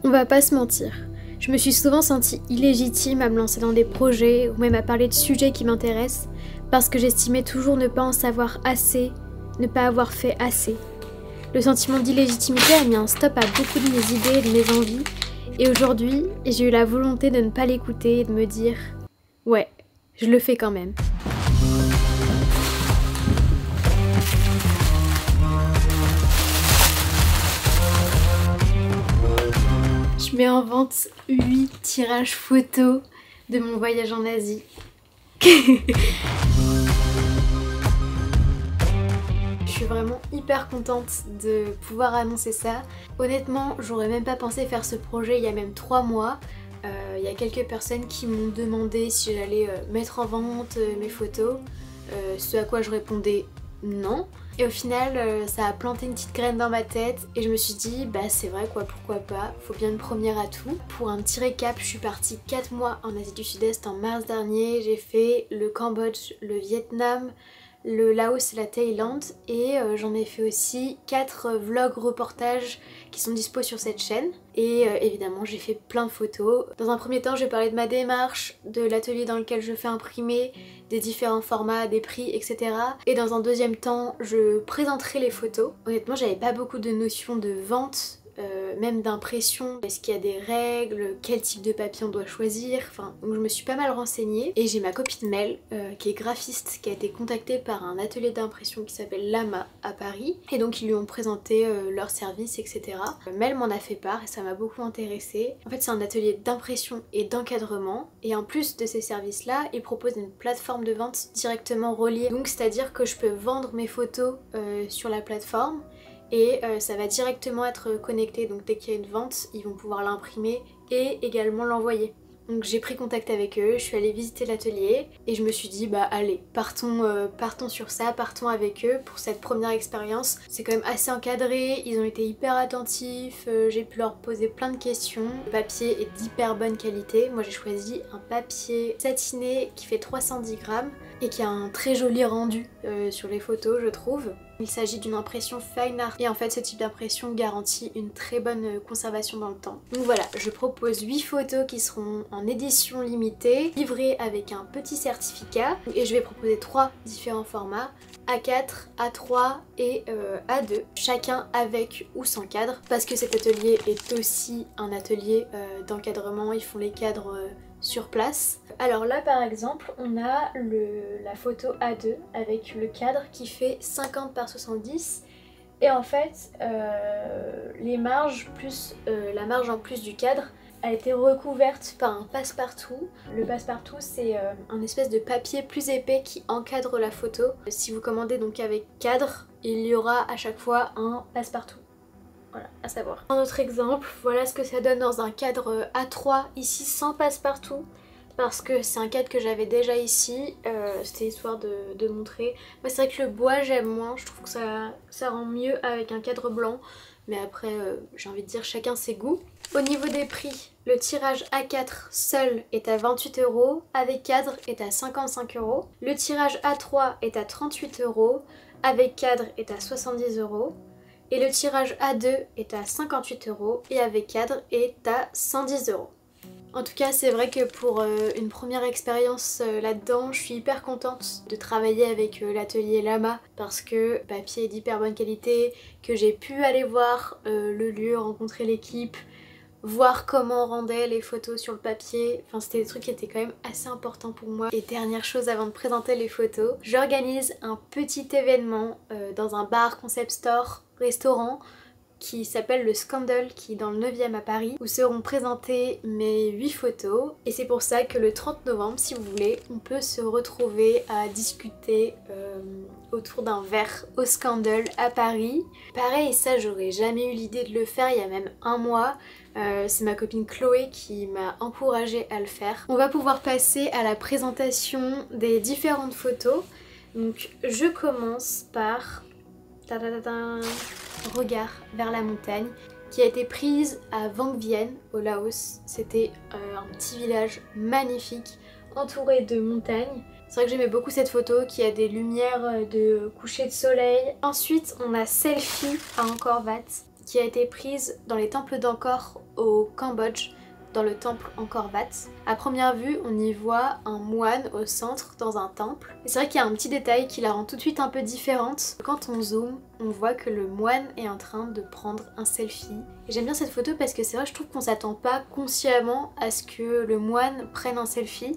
On va pas se mentir, je me suis souvent sentie illégitime à me lancer dans des projets ou même à parler de sujets qui m'intéressent parce que j'estimais toujours ne pas en savoir assez, ne pas avoir fait assez. Le sentiment d'illégitimité a mis un stop à beaucoup de mes idées et de mes envies et aujourd'hui j'ai eu la volonté de ne pas l'écouter et de me dire « ouais, je le fais quand même ». Je mets en vente 8 tirages photos de mon voyage en Asie. Je suis vraiment hyper contente de pouvoir annoncer ça. Honnêtement, j'aurais même pas pensé faire ce projet il y a même 3 mois. Il y a quelques personnes qui m'ont demandé si j'allais mettre en vente mes photos, ce à quoi je répondais non. Et au final, ça a planté une petite graine dans ma tête et je me suis dit, bah c'est vrai quoi, pourquoi pas, faut bien une première à tout. Pour un petit récap, je suis partie 4 mois en Asie du Sud-Est en mars dernier. J'ai fait le Cambodge, le Vietnam, le Laos et la Thaïlande et j'en ai fait aussi 4 vlogs reportages qui sont dispo sur cette chaîne et évidemment j'ai fait plein de photos. Dans un premier temps je vais parler de ma démarche, de l'atelier dans lequel je fais imprimer, des différents formats, des prix, etc. Et dans un deuxième temps je présenterai les photos. Honnêtement j'avais pas beaucoup de notions de vente, même d'impression, est-ce qu'il y a des règles, quel type de papier on doit choisir, enfin donc je me suis pas mal renseignée et j'ai ma copine Mel qui est graphiste qui a été contactée par un atelier d'impression qui s'appelle Lama à Paris et donc ils lui ont présenté leurs services etc. Mel m'en a fait part et ça m'a beaucoup intéressée. En fait c'est un atelier d'impression et d'encadrement et en plus de ces services là ils proposent une plateforme de vente directement reliée, donc c'est à dire que je peux vendre mes photos sur la plateforme et ça va directement être connecté, donc dès qu'il y a une vente ils vont pouvoir l'imprimer et également l'envoyer. Donc j'ai pris contact avec eux, je suis allée visiter l'atelier et je me suis dit bah allez partons sur ça, partons avec eux pour cette première expérience. C'est quand même assez encadré, ils ont été hyper attentifs, j'ai pu leur poser plein de questions. Le papier est d'hyper bonne qualité, moi j'ai choisi un papier satiné qui fait 310 grammes et qui a un très joli rendu sur les photos je trouve. Il s'agit d'une impression fine art et en fait ce type d'impression garantit une très bonne conservation dans le temps. Donc voilà, je propose 8 photos qui seront en édition limitée, livrées avec un petit certificat et je vais proposer 3 différents formats, A4, A3 et A2, chacun avec ou sans cadre parce que cet atelier est aussi un atelier d'encadrement, ils font les cadres sur place. Alors là par exemple on a la photo A2 avec le cadre qui fait 50 par 70 et en fait les marges plus la marge en plus du cadre a été recouverte par un passe-partout. Le passe-partout c'est un espèce de papier plus épais qui encadre la photo. Si vous commandez donc avec cadre, il y aura à chaque fois un passe-partout. Voilà, à savoir. Un autre exemple, voilà ce que ça donne dans un cadre A3, ici sans passe-partout, parce que c'est un cadre que j'avais déjà ici, c'était histoire de montrer. Moi c'est vrai que le bois j'aime moins, je trouve que ça rend mieux avec un cadre blanc, mais après j'ai envie de dire chacun ses goûts. Au niveau des prix, le tirage A4 seul est à 28 €, avec cadre est à 55 €. Le tirage A3 est à 38 €, avec cadre est à 70 €. Et le tirage A2 est à 58 € et avec cadre est à 110 €. En tout cas c'est vrai que pour une première expérience là-dedans, je suis hyper contente de travailler avec l'atelier Lama parce que le papier est d'hyper bonne qualité, que j'ai pu aller voir le lieu, rencontrer l'équipe, voir comment on rendait les photos sur le papier, enfin c'était des trucs qui étaient quand même assez importants pour moi. Et dernière chose avant de présenter les photos, j'organise un petit événement dans un bar concept store restaurant qui s'appelle le Scandal, qui est dans le 9e à Paris, où seront présentées mes 8 photos et c'est pour ça que le 30 novembre si vous voulez on peut se retrouver à discuter autour d'un verre au Scandal à Paris. Pareil, ça j'aurais jamais eu l'idée de le faire il y a même un mois. C'est ma copine Chloé qui m'a encouragée à le faire. On va pouvoir passer à la présentation des différentes photos. Donc je commence par Regard vers la montagne qui a été prise à Vang Vieng au Laos. C'était un petit village magnifique entouré de montagnes. C'est vrai que j'aimais beaucoup cette photo qui a des lumières de coucher de soleil. Ensuite on a Selfie à Angkor Wat qui a été prise dans les temples d'Angkor au Cambodge, dans le temple Angkor Wat. À première vue, on y voit un moine au centre dans un temple. Et c'est vrai qu'il y a un petit détail qui la rend tout de suite un peu différente. Quand on zoome, on voit que le moine est en train de prendre un selfie. Et j'aime bien cette photo parce que c'est vrai, je trouve qu'on s'attend pas consciemment à ce que le moine prenne un selfie.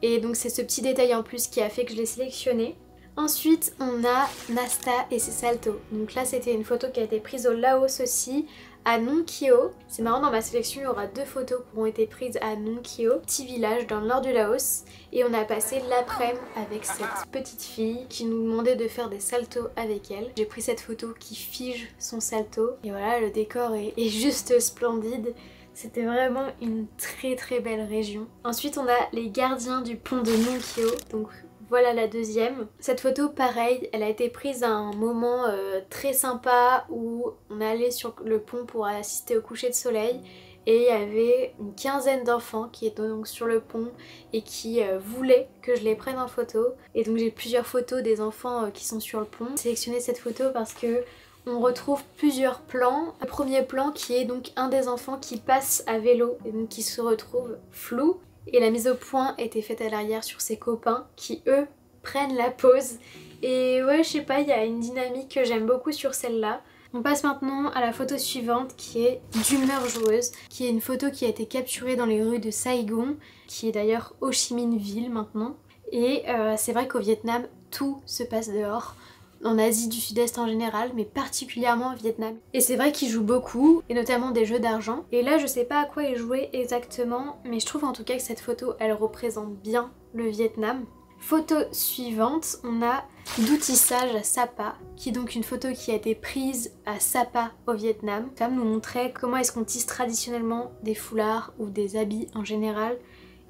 Et donc c'est ce petit détail en plus qui a fait que je l'ai sélectionné. Ensuite, on a Nasta et ses saltos. Donc là, c'était une photo qui a été prise au Laos aussi, à Nong Keo. C'est marrant, dans ma sélection, il y aura 2 photos qui ont été prises à Nong Keo, petit village dans le nord du Laos. Et on a passé l'après-midi avec cette petite fille qui nous demandait de faire des saltos avec elle. J'ai pris cette photo qui fige son salto. Et voilà, le décor est juste splendide. C'était vraiment une très belle région. Ensuite, on a les gardiens du pont de Nong Keo. Donc voilà la deuxième. Cette photo, pareil, elle a été prise à un moment très sympa où on allait sur le pont pour assister au coucher de soleil. Et il y avait une quinzaine d'enfants qui étaient donc sur le pont et qui voulaient que je les prenne en photo. Et donc j'ai plusieurs photos des enfants qui sont sur le pont. J'ai sélectionné cette photo parce que on retrouve plusieurs plans. Un premier plan qui est donc un des enfants qui passe à vélo et donc qui se retrouve flou. Et la mise au point était faite à l'arrière sur ses copains qui eux prennent la pause. Et ouais, je sais pas, il y a une dynamique que j'aime beaucoup sur celle-là. On passe maintenant à la photo suivante qui est d'humeur joueuse, qui est une photo qui a été capturée dans les rues de Saigon, qui est d'ailleurs Ho Chi Minh Ville maintenant. Et c'est vrai qu'au Vietnam, tout se passe dehors. En Asie du Sud-Est en général, mais particulièrement au Vietnam. Et c'est vrai qu'ils jouent beaucoup, et notamment des jeux d'argent. Et là, je sais pas à quoi ils jouaient exactement, mais je trouve en tout cas que cette photo, elle représente bien le Vietnam. Photo suivante, on a d'outissage à Sapa, qui est donc une photo qui a été prise à Sapa au Vietnam. La femme nous montrait comment est-ce qu'on tisse traditionnellement des foulards ou des habits en général.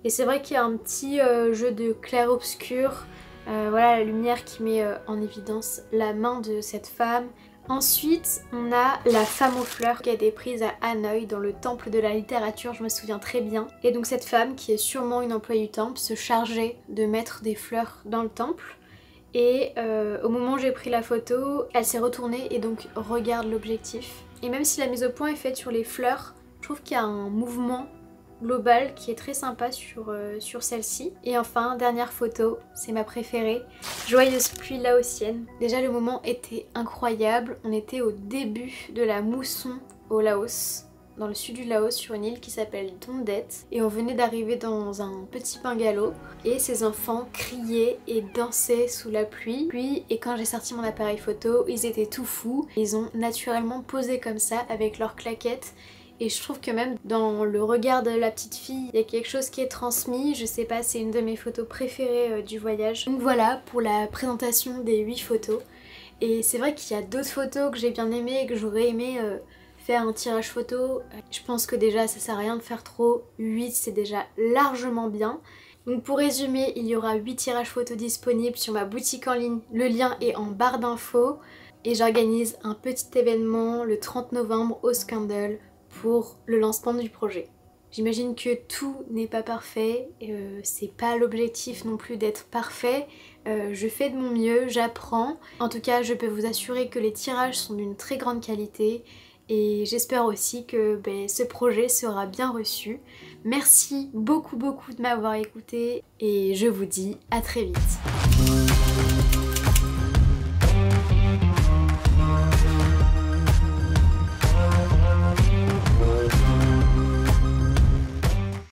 Et c'est vrai qu'il y a un petit jeu de clair-obscur. Voilà la lumière qui met en évidence la main de cette femme. Ensuite, on a la femme aux fleurs qui a été prise à Hanoï dans le temple de la littérature, je me souviens très bien. Et donc cette femme, qui est sûrement une employée du temple, se chargeait de mettre des fleurs dans le temple. Et au moment où j'ai pris la photo, elle s'est retournée et donc regarde l'objectif. Et même si la mise au point est faite sur les fleurs, je trouve qu'il y a un mouvement global qui est très sympa sur celle-ci. Et enfin, dernière photo, c'est ma préférée, joyeuse pluie laotienne. Déjà le moment était incroyable, on était au début de la mousson au Laos, dans le sud du Laos, sur une île qui s'appelle Don Det, et on venait d'arriver dans un petit bungalow et ces enfants criaient et dansaient sous la pluie. Et quand j'ai sorti mon appareil photo, ils étaient tout fous, ils ont naturellement posé comme ça avec leurs claquettes. Et je trouve que même dans le regard de la petite fille, il y a quelque chose qui est transmis. Je sais pas, c'est une de mes photos préférées du voyage. Donc voilà pour la présentation des 8 photos. Et c'est vrai qu'il y a d'autres photos que j'ai bien aimées et que j'aurais aimé faire un tirage photo. Je pense que déjà ça sert à rien de faire trop. 8 c'est déjà largement bien. Donc pour résumer, il y aura 8 tirages photos disponibles sur ma boutique en ligne. Le lien est en barre d'infos. Et j'organise un petit événement le 30 novembre au Scandal pour le lancement du projet. J'imagine que tout n'est pas parfait, c'est pas l'objectif non plus d'être parfait, je fais de mon mieux, j'apprends. En tout cas, je peux vous assurer que les tirages sont d'une très grande qualité et j'espère aussi que ce projet sera bien reçu. Merci beaucoup de m'avoir écouté et je vous dis à très vite.